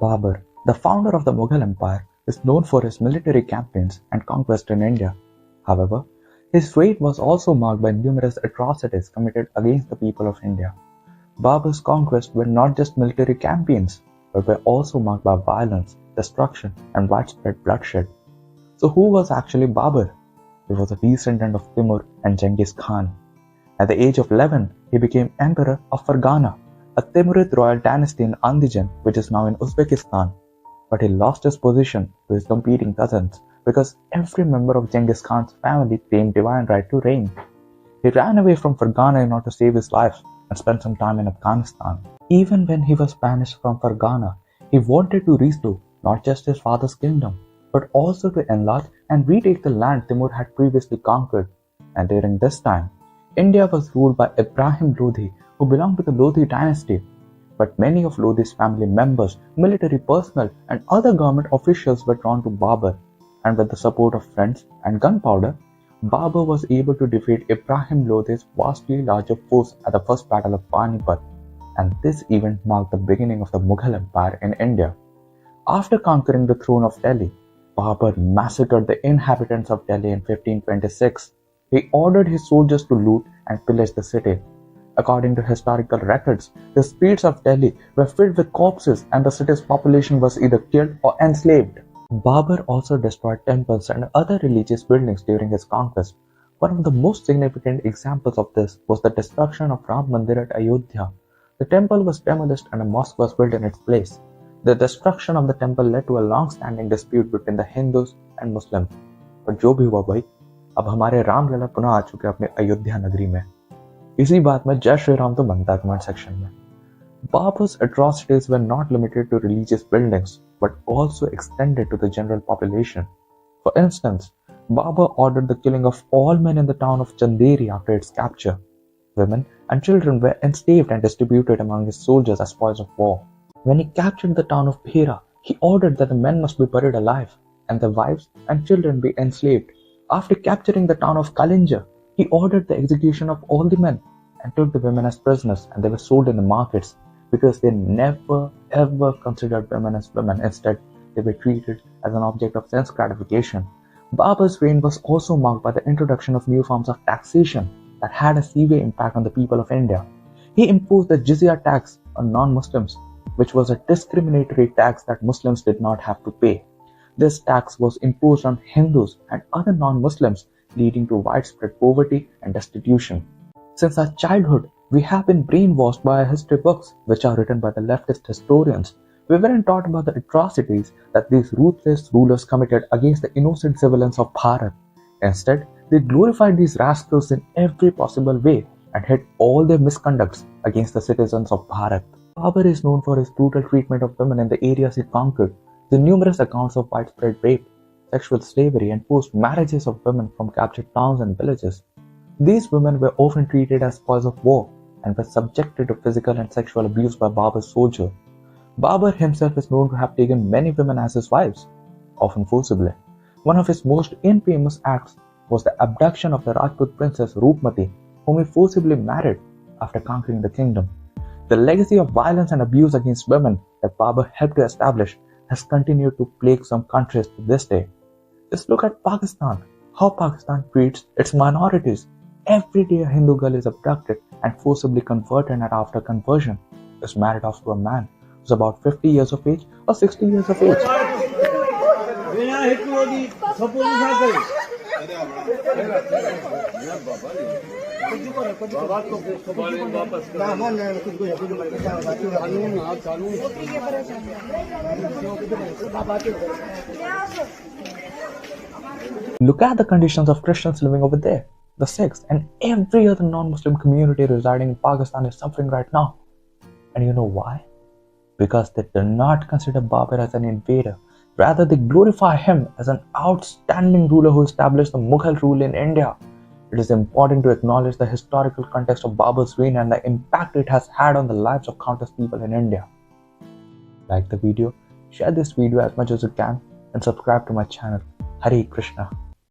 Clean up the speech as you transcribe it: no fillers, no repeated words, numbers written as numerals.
Babur, the founder of the Mughal Empire, is known for his military campaigns and conquest in India. However, his reign was also marked by numerous atrocities committed against the people of India. Babur's conquests were not just military campaigns, but were also marked by violence, destruction, and widespread bloodshed. So who was actually Babur? He was a descendant of Timur and Genghis Khan. At the age of 11, he became Emperor of Fergana, a Timurid royal dynasty in Andijan, which is now in Uzbekistan. But he lost his position to his competing cousins because every member of Genghis Khan's family claimed divine right to reign. He ran away from Fergana in order to save his life and spent some time in Afghanistan. Even when he was banished from Fergana, he wanted to restore not just his father's kingdom, but also to enlarge and retake the land Timur had previously conquered. And during this time, India was ruled by Ibrahim Lodi, who belonged to the Lodi dynasty. But many of Lodi's family members, military personnel, and other government officials were drawn to Babur, and with the support of friends and gunpowder, Babur was able to defeat Ibrahim Lodi's vastly larger force at the First Battle of Panipat, and this event marked the beginning of the Mughal Empire in India. After conquering the throne of Delhi, Babur massacred the inhabitants of Delhi in 1526. He ordered his soldiers to loot and pillage the city. According to historical records, the streets of Delhi were filled with corpses and the city's population was either killed or enslaved. Babur also destroyed temples and other religious buildings during his conquest. One of the most significant examples of this was the destruction of Ram Mandir at Ayodhya. The temple was demolished and a mosque was built in its place. The destruction of the temple led to a long-standing dispute between the Hindus and Muslims. पर जो भी हुआ भाई, अब हमारे रामलला पुनः आ चुके हैं अपने अयोध्या नगरी में. इसी बात में जय श्री राम तो बनता है कमेंट सेक्शन में. Babur's atrocities were not limited to religious buildings, but also extended to the general population. For instance, Babur ordered the killing of all men in the town of Chanderi after its capture. Women and children were enslaved and distributed among his soldiers as spoils of war. When he captured the town of Bhera, he ordered that the men must be buried alive, and their wives and children be enslaved. After capturing the town of Kalinja, he ordered the execution of all the men and took the women as prisoners, and they were sold in the markets because they never ever considered women as women. Instead, they were treated as an object of sense gratification. Babur's reign was also marked by the introduction of new forms of taxation that had a severe impact on the people of India. He imposed the jizya tax on non-Muslims, which was a discriminatory tax that Muslims did not have to pay. This tax was imposed on Hindus and other non-Muslims, leading to widespread poverty and destitution. Since our childhood, we have been brainwashed by our history books, which are written by the leftist historians. We weren't taught about the atrocities that these ruthless rulers committed against the innocent civilians of Bharat. Instead, they glorified these rascals in every possible way and hid all their misconducts against the citizens of Bharat. Babur is known for his brutal treatment of women in the areas he conquered. The numerous accounts of widespread rape, sexual slavery, and forced marriages of women from captured towns and villages. These women were often treated as spoils of war and were subjected to physical and sexual abuse by Babur's soldiers. Babur himself is known to have taken many women as his wives, often forcibly. One of his most infamous acts was the abduction of the Rajput princess Roopmati, whom he forcibly married after conquering the kingdom. The legacy of violence and abuse against women that Babur helped to establish has continued to plague some countries to this day. Just look at Pakistan, how Pakistan treats its minorities. Every day a Hindu girl is abducted and forcibly converted, and after conversion is married off to a man who's about 50 years of age or 60 years of age. Look at the conditions of Christians living over there. The Sikhs and every other non-Muslim community residing in Pakistan is suffering right now. And you know why? Because they do not consider Babur as an invader. Rather, they glorify him as an outstanding ruler who established the Mughal rule in India. It is important to acknowledge the historical context of Babur's reign and the impact it has had on the lives of countless people in India. Like the video, share this video as much as you can, and subscribe to my channel. Hare Krishna.